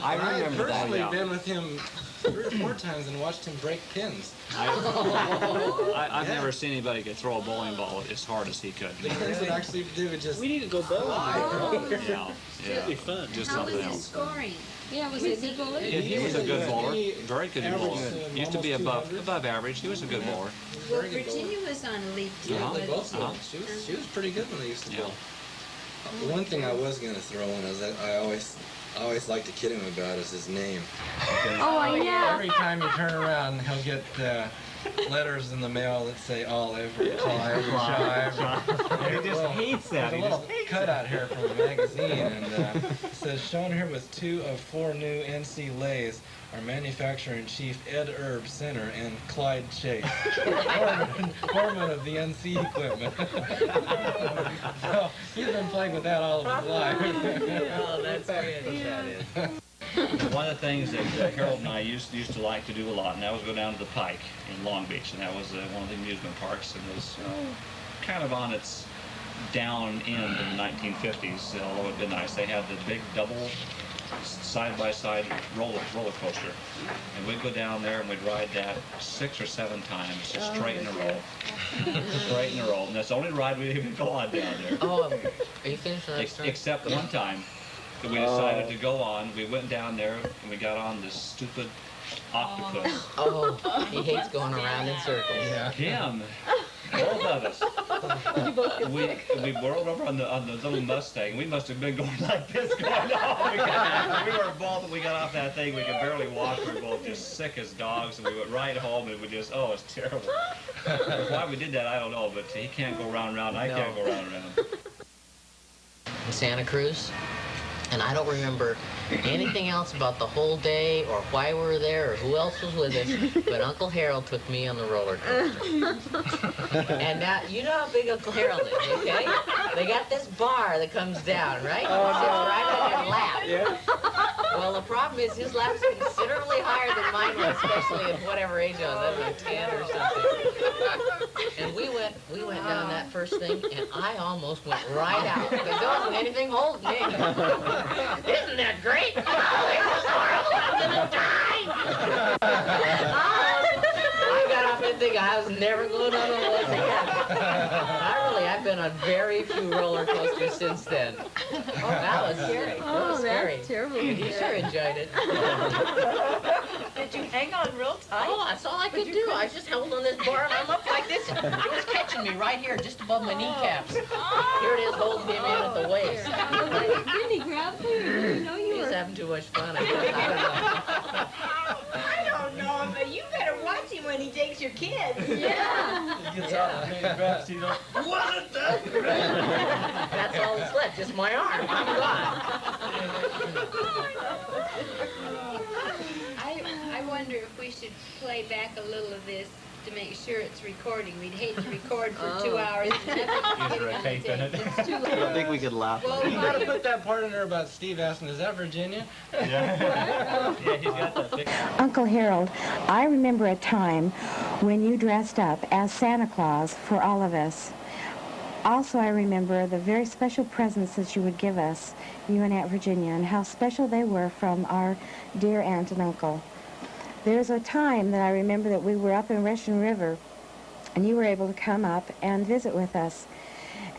[SPEAKER 5] I
[SPEAKER 8] had
[SPEAKER 5] remember that,
[SPEAKER 8] personally
[SPEAKER 5] yeah.
[SPEAKER 8] been with him 3 or 4 times and watched him break pins.
[SPEAKER 5] I've never seen anybody could throw a bowling ball as hard as he could.
[SPEAKER 8] The things would actually do would just.
[SPEAKER 14] We need to go bowling.
[SPEAKER 5] Yeah,
[SPEAKER 14] That'd be fun.
[SPEAKER 5] just
[SPEAKER 3] How was
[SPEAKER 5] something
[SPEAKER 3] his
[SPEAKER 5] else.
[SPEAKER 3] scoring?
[SPEAKER 4] Yeah, was he a good bowler?
[SPEAKER 5] He was a good bowler,
[SPEAKER 8] He
[SPEAKER 5] very good bowler.
[SPEAKER 8] averaged,
[SPEAKER 5] Used to be
[SPEAKER 8] almost
[SPEAKER 5] above average. He was a good bowler.
[SPEAKER 3] Well, Virginia was on a league too.
[SPEAKER 8] Yeah, they both
[SPEAKER 3] wasn't
[SPEAKER 8] did.
[SPEAKER 3] she?
[SPEAKER 8] She was pretty good when they used to
[SPEAKER 5] Yeah.
[SPEAKER 8] bowl. The one thing I was going to throw in is that I always like to kid him about is his name.
[SPEAKER 4] Oh, yeah.
[SPEAKER 8] Every time you turn around, he'll get letters in the mail that say Olive or Clive or Shive.
[SPEAKER 5] He just hates that.
[SPEAKER 8] There's a little cutout here from the magazine, and it says, shown here with 2 of 4 new NC lathes are manufacturer-in-chief Ed Erb Center and Clyde Chase, foreman of the NC equipment. So he's been playing with that all of his life.
[SPEAKER 11] Oh, that's great.
[SPEAKER 5] One of the things that Harold and I used to like to do a lot, and that was go down to the Pike in Long Beach, and that was one of the amusement parks, and it was kind of on its down end in the 1950s, although it'd been nice. They had the big double side-by-side roller coaster, and we'd go down there and we'd ride that 6 or 7 times, just straight in a row. Straight in a row, and that's the only ride we'd even go on down there.
[SPEAKER 11] Oh, are you finished with that story?
[SPEAKER 5] Except one time that we decided to go on. We went down there and we got on this stupid octopus.
[SPEAKER 11] Oh, he hates going around in circles.
[SPEAKER 5] Yeah. Him. Both of us. We whirled over on the little Mustang. We must have been going like this going on. We were both, we got off that thing, we could barely walk. We were both just sick as dogs, and we went right home, and we just, oh, it's terrible. Why we did that, I don't know, but he can't go round and round, I can't go round and round.
[SPEAKER 11] In Santa Cruz, and I don't remember anything else about the whole day or why we were there or who else was with us, but Uncle Harold took me on the roller coaster. And now, you know how big Uncle Harold is, okay? They got this bar that comes down, right? Sits right on your lap.
[SPEAKER 2] Yeah.
[SPEAKER 11] Well, the problem is his lap's considerably higher than mine was, especially at whatever age I was, I was like 10 or something. And we went down that first thing, and I almost went right out, because there wasn't anything holding me. Isn't that great? Oh, it was horrible, I'm gonna die! I got off that thing, I was never going on one of those again. I've been on very few roller coasters since then. Oh, that was scary. That was scary.
[SPEAKER 4] That's terrible.
[SPEAKER 11] He sure enjoyed it.
[SPEAKER 10] Did you hang on real tight?
[SPEAKER 11] Oh, that's all I could do. I just held on this bar and I looked like this. It was catching me right here, just above my kneecaps. Here it is, holding him in at the waist.
[SPEAKER 4] Didn't he grab you? You know you
[SPEAKER 11] He was
[SPEAKER 4] were.
[SPEAKER 11] having too much fun. I guess. I don't know.
[SPEAKER 15] I don't know, but you better watch him when he takes your kids.
[SPEAKER 4] Yeah.
[SPEAKER 14] He gets out and grabs you, know, what is that?
[SPEAKER 11] That's all that's left, just my arm. I'm gone.
[SPEAKER 3] I wonder if we should play back a little of this to make sure it's recording. We'd hate to record for 2 hours.
[SPEAKER 5] Is there a tape in it?
[SPEAKER 2] I don't think we could laugh.
[SPEAKER 3] Well,
[SPEAKER 8] You gotta put that part in there about Steve asking, is that Virginia?
[SPEAKER 5] Yeah, he's got that picture.
[SPEAKER 16] Uncle Harold, I remember a time when you dressed up as Santa Claus for all of us. Also, I remember the very special presents that you would give us, you and Aunt Virginia, and how special they were from our dear aunt and uncle. There's a time that I remember that we were up in Russian River, and you were able to come up and visit with us.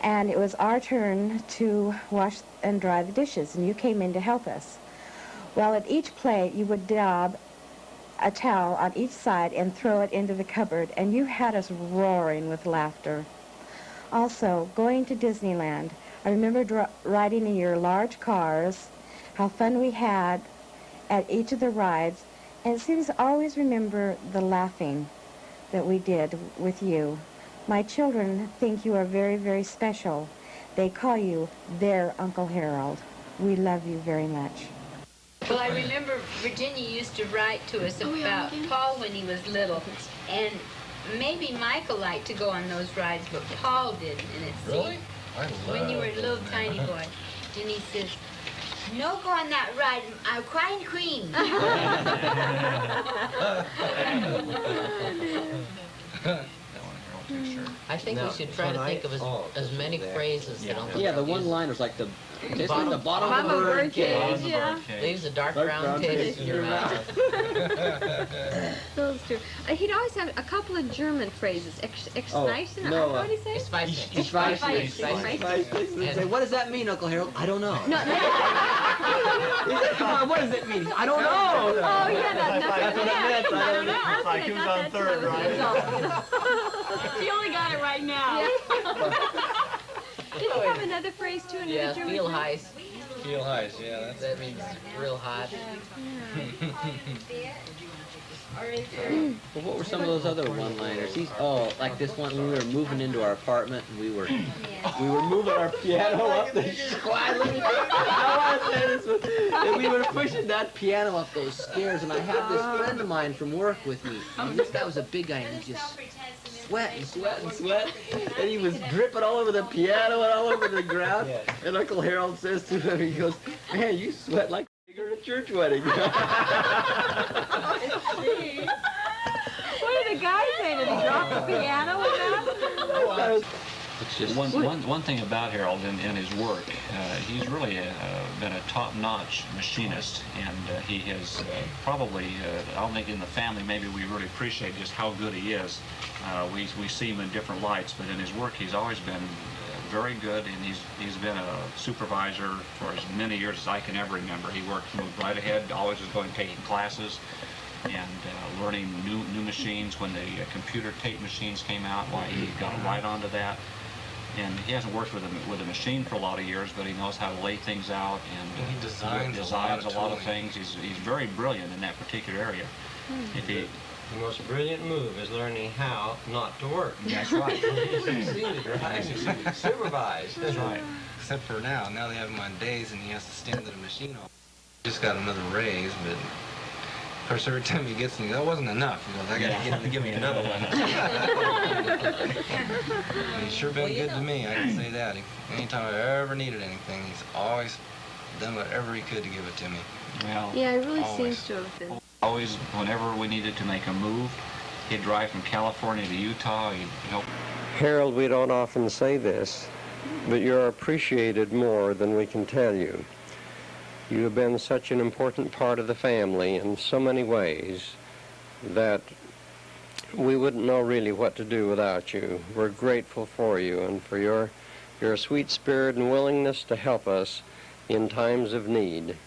[SPEAKER 16] And it was our turn to wash and dry the dishes, and you came in to help us. Well, at each plate, you would dab a towel on each side and throw it into the cupboard, and you had us roaring with laughter. Also, going to Disneyland, I remember riding in your large cars, how fun we had at each of the rides, and it seems to always remember the laughing that we did with you. My children think you are very, very special. They call you their Uncle Harold. We love you very much.
[SPEAKER 3] Well, I remember Virginia used to write to us about Paul when he was little, and maybe Michael liked to go on those rides, but Paul didn't. And it
[SPEAKER 14] Really?
[SPEAKER 3] seemed when you were a little tiny boy, and he says, "No, go on that ride. I'm crying cream."
[SPEAKER 11] I think we should try to think of as many phrases that Uncle
[SPEAKER 2] Yeah, the
[SPEAKER 11] Harold uses.
[SPEAKER 2] one-liners like the bottom of the bird cage.
[SPEAKER 4] Yeah.
[SPEAKER 11] Leaves a dark
[SPEAKER 2] Dark
[SPEAKER 11] brown
[SPEAKER 2] brown
[SPEAKER 11] taste in your mouth.
[SPEAKER 4] Those two. He'd always have a couple of German phrases. Exneisen?
[SPEAKER 2] no,
[SPEAKER 4] What did he say?
[SPEAKER 11] It's spicy.
[SPEAKER 2] It's spicy. Say, what does that mean, Uncle Harold? I don't know.
[SPEAKER 4] No.
[SPEAKER 2] He said, come on, what does it mean? I don't know.
[SPEAKER 4] Oh, yeah, that's what it meant.
[SPEAKER 2] I don't know.
[SPEAKER 4] It's like who's on third, right?
[SPEAKER 13] She only got it right now.
[SPEAKER 4] Did he have another phrase too?
[SPEAKER 11] Yeah,
[SPEAKER 4] German
[SPEAKER 11] feel
[SPEAKER 4] phrase?
[SPEAKER 11] heiß.
[SPEAKER 8] Feel heiß, yeah,
[SPEAKER 11] That means real hot.
[SPEAKER 2] Well, what were some of those other one-liners? Like this one when we were moving into our apartment and we were moving our piano up the and we were pushing that piano up those stairs, and I had this friend of mine from work with me. And this guy was a big guy, and he just sweat, and he was dripping all over the piano and all over the ground. And Uncle Harold says to him, he goes, "Man, you sweat like You're at a church wedding.
[SPEAKER 4] What did the guy say? Did he drop the piano with that?
[SPEAKER 5] It's just one thing about Harold in his work, he's really been a top-notch machinist, and he has probably, I don't think in the family maybe we really appreciate just how good he is. We see him in different lights, but in his work he's always been very good, and he's been a supervisor for as many years as I can ever remember. He moved right ahead, always was going taking classes and learning new machines. When the computer tape machines came out, why he got right onto that. And he hasn't worked with a machine for a lot of years, but he knows how to lay things out, and
[SPEAKER 8] he designs
[SPEAKER 5] a lot of things. He's very brilliant in that particular area. If he,
[SPEAKER 7] the most brilliant move is learning how not to work.
[SPEAKER 5] That's right.
[SPEAKER 7] Succeeded, right? Supervise.
[SPEAKER 5] That's right.
[SPEAKER 8] Except for now they have him on days and he has to stand at a machine all. Just got another raise, but of course every time he gets me, that wasn't enough. He goes, I gotta get him to give me another one. He's sure been good to me, I can say that. Anytime I ever needed anything, he's always done whatever he could to give it to me.
[SPEAKER 5] Well,
[SPEAKER 4] yeah, it really
[SPEAKER 8] always.
[SPEAKER 4] seems to have been.
[SPEAKER 5] Always, whenever we needed to make a move, he'd drive from California to Utah. He'd help.
[SPEAKER 7] Harold, we don't often say this, but you're appreciated more than we can tell you. You have been such an important part of the family in so many ways that we wouldn't know really what to do without you. We're grateful for you and for your sweet spirit and willingness to help us in times of need.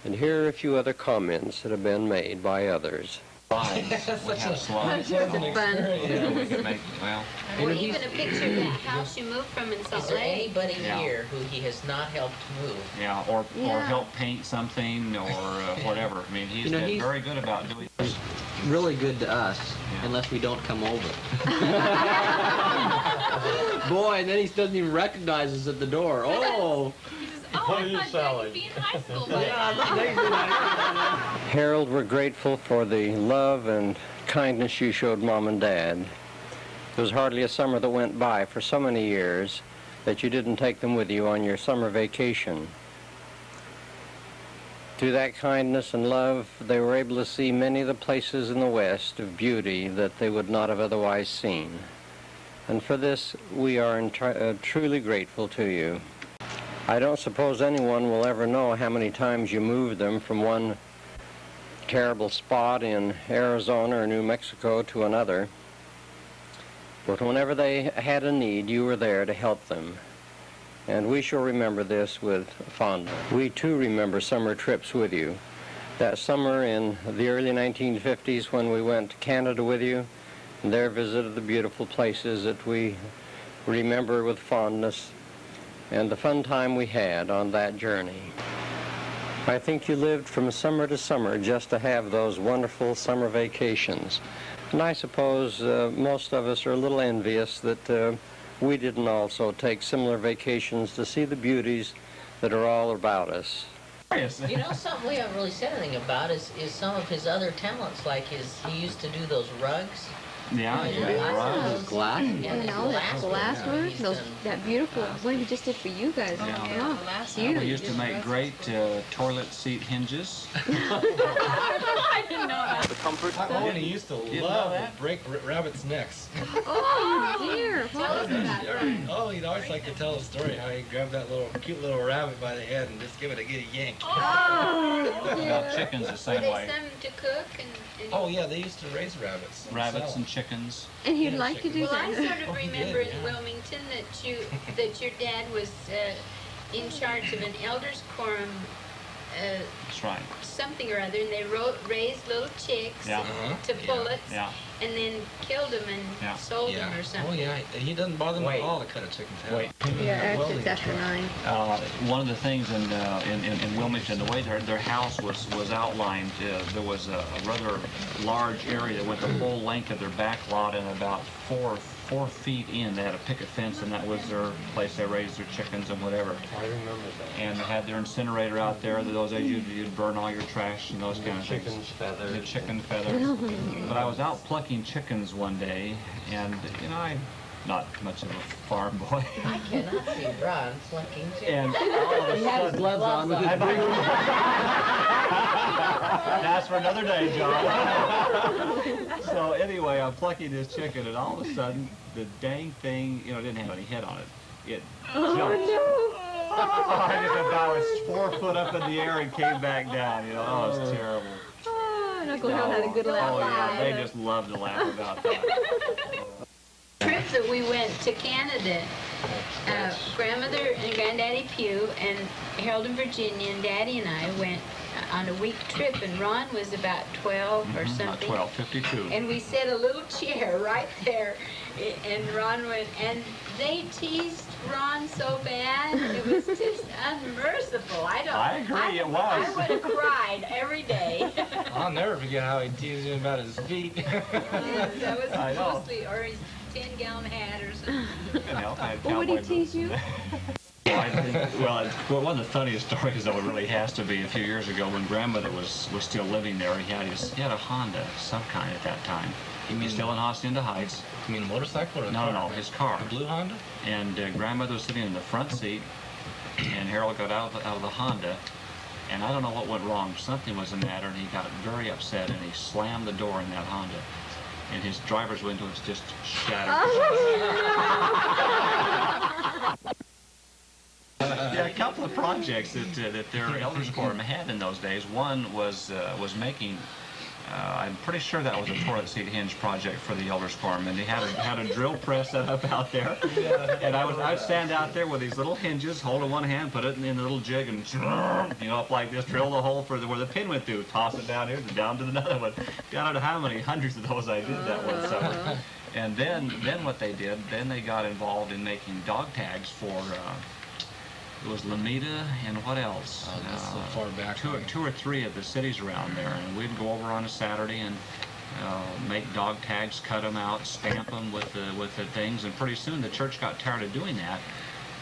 [SPEAKER 7] And here are a few other comments that have been made by others.
[SPEAKER 5] Slides. We have slides.
[SPEAKER 4] That's fun.
[SPEAKER 5] Yeah, we could make, well.
[SPEAKER 3] Or even a picture of that house you moved from in Salt
[SPEAKER 11] Is there
[SPEAKER 3] Lake.
[SPEAKER 11] anybody here who he has not helped move?
[SPEAKER 5] Yeah, or help paint something or whatever. I mean, he's been very good about doing this.
[SPEAKER 2] Really good to us, unless we don't come over. Boy, and then he doesn't even recognize us at the door. Oh!
[SPEAKER 6] Oh, I thought you'd be in high school by now.
[SPEAKER 7] Harold, we're grateful for the love and kindness you showed Mom and Dad. There was hardly a summer that went by for so many years that you didn't take them with you on your summer vacation. Through that kindness and love, they were able to see many of the places in the West of beauty that they would not have otherwise seen. And for this, we are truly grateful to you. I don't suppose anyone will ever know how many times you moved them from one terrible spot in Arizona or New Mexico to another. But whenever they had a need, you were there to help them. And we shall remember this with fondness. We too remember summer trips with you. That summer in the early 1950s when we went to Canada with you, and there visited the beautiful places that we remember with fondness, and the fun time we had on that journey. I think you lived from summer to summer just to have those wonderful summer vacations. And I suppose most of us are a little envious that we didn't also take similar vacations to see the beauties that are all about us.
[SPEAKER 11] You know, something we haven't really said anything about is some of his other talents, like he used to do those rugs.
[SPEAKER 5] Yeah,
[SPEAKER 2] Those glass.
[SPEAKER 11] Yeah,
[SPEAKER 4] And all that glass work, that beautiful one he just did for you guys.
[SPEAKER 5] Yeah.
[SPEAKER 4] Huge.
[SPEAKER 5] We used to make great toilet seat hinges.
[SPEAKER 6] I didn't know that.
[SPEAKER 5] The comfort.
[SPEAKER 8] Oh, he used to love to break rabbits' necks.
[SPEAKER 4] Oh dear.
[SPEAKER 8] Oh, he'd always like to tell a story how he grabbed that cute little rabbit by the head and just give it a good yank.
[SPEAKER 5] About chickens the same
[SPEAKER 3] Were
[SPEAKER 5] way.
[SPEAKER 3] they some to cook and
[SPEAKER 8] Oh yeah, they used to raise rabbits.
[SPEAKER 5] Rabbits and chickens.
[SPEAKER 4] And he'd like to do
[SPEAKER 3] well, I
[SPEAKER 4] that.
[SPEAKER 3] sort of remember in Wilmington that your dad was in charge of an elders quorum,
[SPEAKER 5] That's right.
[SPEAKER 3] something or other, and they raised little chicks to pullets, and then killed them and sold them or something.
[SPEAKER 8] Oh yeah, he doesn't bother him at all to cut a chicken's head.
[SPEAKER 4] Yeah, it's after 9.
[SPEAKER 5] One of the things in Wilmington, the way their house was outlined, there was a rather large area that went the whole length of their back lot, and about 4 feet in they had a picket fence, and that was their place they raised their chickens and whatever.
[SPEAKER 7] I remember that.
[SPEAKER 5] And they had their incinerator out there. Those days you'd burn all your trash and those kind of things.
[SPEAKER 7] Chicken's feathers.
[SPEAKER 5] The chicken feathers. But I was out plucking chickens one day, and not much of a farm boy.
[SPEAKER 11] I cannot see Ron plucking chickens.
[SPEAKER 5] And all of a
[SPEAKER 2] He had his
[SPEAKER 5] sudden,
[SPEAKER 2] gloves on with his big
[SPEAKER 5] that's for another day, John. So anyway, I'm plucking this chicken, and all of a sudden, the dang thing, you know, didn't have any head on it. It jumped. I just about was 4 foot up in the air and came back down. You know, oh, it was terrible.
[SPEAKER 4] And Uncle Harold had a good laugh.
[SPEAKER 5] Oh yeah, they just loved to laugh about that.
[SPEAKER 3] Trip that we went to Canada, Grandmother and Granddaddy Pugh and Harold and Virginia and Daddy and I went on a week trip, and Ron was about 12 or something.
[SPEAKER 5] About 12, 52.
[SPEAKER 3] And we set a little chair right there, and Ron went, and they teased Ron so bad, it was just unmerciful.
[SPEAKER 5] I agree, it was.
[SPEAKER 3] I would have cried every day.
[SPEAKER 8] I'll never forget how he teased him about his feet.
[SPEAKER 3] Yes, that was mostly, or his 10-gallon hat or something.
[SPEAKER 4] What would he tease you?
[SPEAKER 5] Well, one of the funniest stories, though, it really has to be a few years ago when Grandmother was still living there. He had a Honda, some kind at that time. He was still in Hacienda Heights.
[SPEAKER 8] You mean a motorcycle or a
[SPEAKER 5] No,
[SPEAKER 8] car?
[SPEAKER 5] no, his car.
[SPEAKER 8] A blue Honda?
[SPEAKER 5] And Grandmother was sitting in the front seat, and Harold got out of the Honda, and I don't know what went wrong. Something was the matter, and he got very upset, and he slammed the door in that Honda. And his driver's window was just shattered. Yeah, a couple of projects that their Elders Quorum had in those days. One was making. I'm pretty sure that was a toilet seat hinge project for the Elders Quorum, and they had a drill press set up out there. And I'd stand out there with these little hinges, hold in one hand, put it in a little jig, and up like this, drill the hole for where the pin went through, toss it down here, down to another one. I don't know how many hundreds of those I did that one summer. And then what they did, then they got involved in making dog tags for. It was Lameda and what else?
[SPEAKER 8] That's so far back.
[SPEAKER 5] Two or three of the cities around there, and we'd go over on a Saturday and make dog tags, cut them out, stamp them with the things, and pretty soon the church got tired of doing that,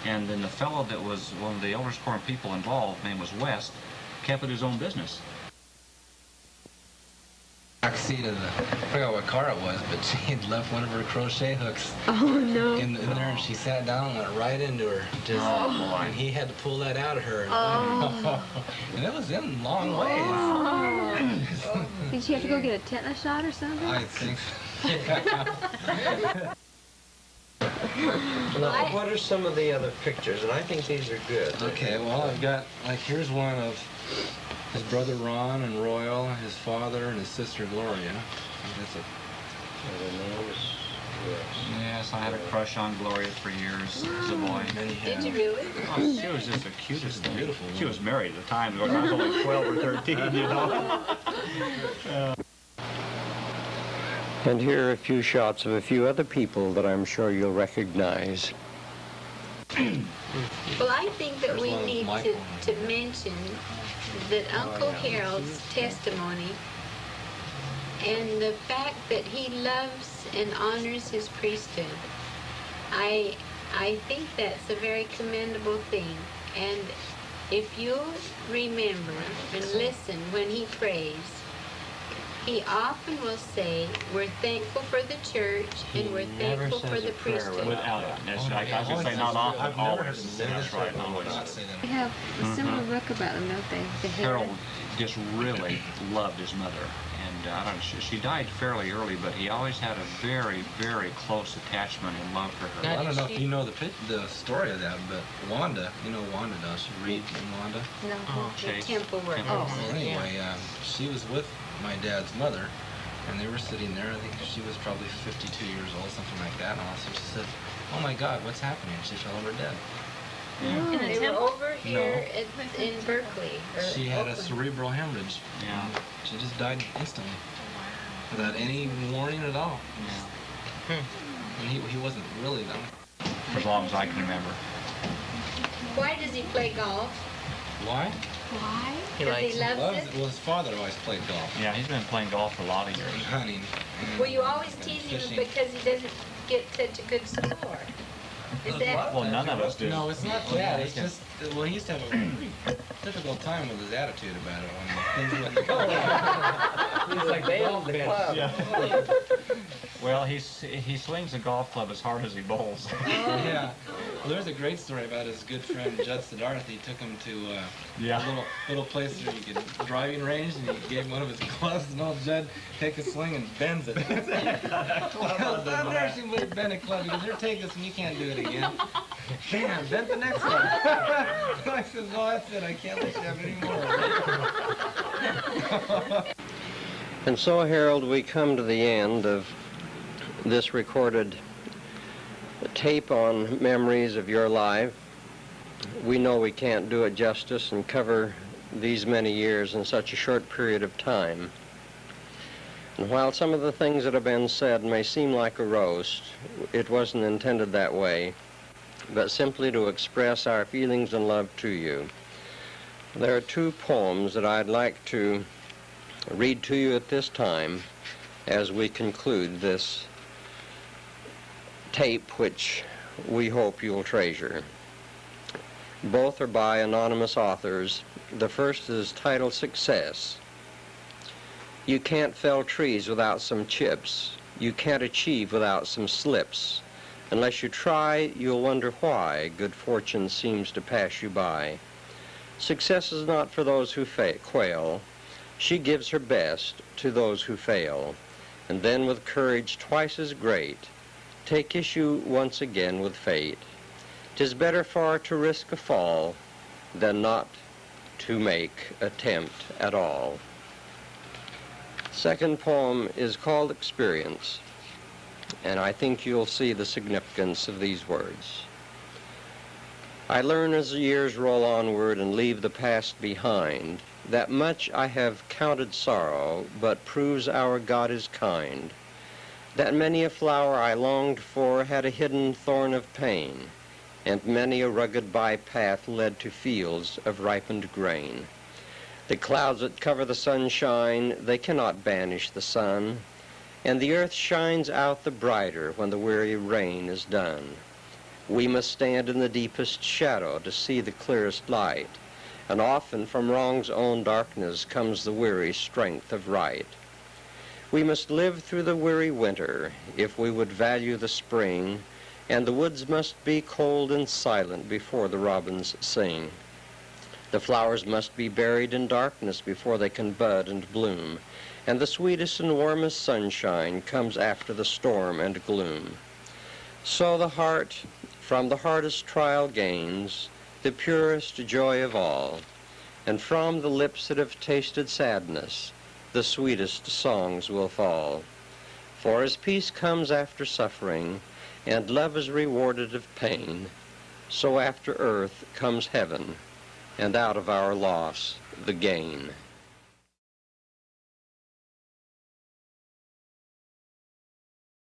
[SPEAKER 5] and then the fellow that was one of the Elders Quorum people involved, name was West, kept it his own business.
[SPEAKER 8] Back seat of I forgot what car it was, but she had left one of her crochet hooks in there, and she sat down and went right into her. And he had to pull that out of her. And it was in long ways.
[SPEAKER 4] Did she have to go get a tetanus shot or something?
[SPEAKER 8] I think.
[SPEAKER 7] Now, what are some of the other pictures? And I think these are good.
[SPEAKER 8] Okay, well, I've got, here's one of his brother Ron and Royal, his father, and his sister Gloria. That's
[SPEAKER 5] Yes, I had a crush on Gloria for years as a boy.
[SPEAKER 3] Did you really?
[SPEAKER 5] Oh, she was just the cutest thing. Beautiful. She was married at the time. I was only 12 or 13, you know.
[SPEAKER 7] And here are a few shots of a few other people that I'm sure you'll recognize.
[SPEAKER 3] Well, I think that we need to mention that Uncle Harold's testimony and the fact that he loves and honors his priesthood. I think that's a very commendable thing. And if you remember and listen when he prays, he often will say, we're thankful for the church and we're thankful for the priesthood.
[SPEAKER 5] Without it. I should say not often, always. That's right, always.
[SPEAKER 4] They have a similar look about them, don't they? The hair.
[SPEAKER 5] Harold just really loved his mother. And I don't know, she died fairly early, but he always had a very, very close attachment and love for her.
[SPEAKER 8] I don't know if you know the story of that, but Wanda, you know Wanda, does she? Reed and Wanda?
[SPEAKER 3] No, the temple work.
[SPEAKER 8] Well, anyway, she was with my dad's mother, and they were sitting there. I think she was probably 52 years old, something like that. And all of a sudden she said, "Oh my God, what's happening?" She fell over dead.
[SPEAKER 3] Yeah. And they were over here in Berkeley.
[SPEAKER 8] She had a cerebral hemorrhage.
[SPEAKER 5] Yeah.
[SPEAKER 8] She just died instantly, without any warning at all.
[SPEAKER 5] Yeah.
[SPEAKER 8] And he wasn't really though.
[SPEAKER 5] For as long as I can remember.
[SPEAKER 3] Why does he play golf?
[SPEAKER 8] Why?
[SPEAKER 3] Why?
[SPEAKER 5] He
[SPEAKER 3] Because
[SPEAKER 5] likes
[SPEAKER 3] he
[SPEAKER 5] it.
[SPEAKER 3] loves it?
[SPEAKER 8] Well, his father always played golf.
[SPEAKER 5] Yeah, he's been playing golf for a lot of years.
[SPEAKER 8] And hunting.
[SPEAKER 3] Well, you always tease him
[SPEAKER 8] fishing.
[SPEAKER 3] because he doesn't get such a good score. Is that?
[SPEAKER 5] Well, none of us do.
[SPEAKER 8] No, it's not that. It's just, well, he used to have a pretty difficult time with his attitude about it when things went.
[SPEAKER 7] He's like, they own the club.
[SPEAKER 5] Yeah. Well, he swings a golf club as hard as he bowls.
[SPEAKER 8] Yeah. Well, there's a great story about his good friend Judd Siddharth. He took him to a little place where you could driving range, and he gave him one of his clubs, and old Judd takes a swing and bends it. I've never seen anybody bend a club. He goes, "Here, take this, and you can't do it again." Bam, bent the next one. I said, "No, that's it. I can't let you have any more."
[SPEAKER 7] And so, Harold, we come to the end of this recorded tape on memories of your life. We know we can't do it justice and cover these many years in such a short period of time. And while some of the things that have been said may seem like a roast, it wasn't intended that way, but simply to express our feelings and love to you. There are two poems that I'd like to read to you at this time as we conclude this tape, which we hope you'll treasure. Both are by anonymous authors. The first is titled Success. You can't fell trees without some chips. You can't achieve without some slips. Unless you try, you'll wonder why good fortune seems to pass you by. Success is not for those who quail. She gives her best to those who fail. And then with courage twice as great, take issue once again with fate. 'Tis better far to risk a fall than not to make attempt at all. Second poem is called Experience, and I think you'll see the significance of these words. I learn as the years roll onward and leave the past behind, that much I have counted sorrow, but proves our God is kind. That many a flower I longed for had a hidden thorn of pain, and many a rugged bypath led to fields of ripened grain. The clouds that cover the sunshine, they cannot banish the sun, and the earth shines out the brighter when the weary rain is done. We must stand in the deepest shadow to see the clearest light, and often from wrong's own darkness comes the weary strength of right. We must live through the weary winter if we would value the spring, and the woods must be cold and silent before the robins sing. The flowers must be buried in darkness before they can bud and bloom, and the sweetest and warmest sunshine comes after the storm and gloom. So the heart from the hardest trial gains the purest joy of all, and from the lips that have tasted sadness the sweetest songs will fall. For as peace comes after suffering, and love is rewarded of pain, so after earth comes heaven, and out of our loss the gain.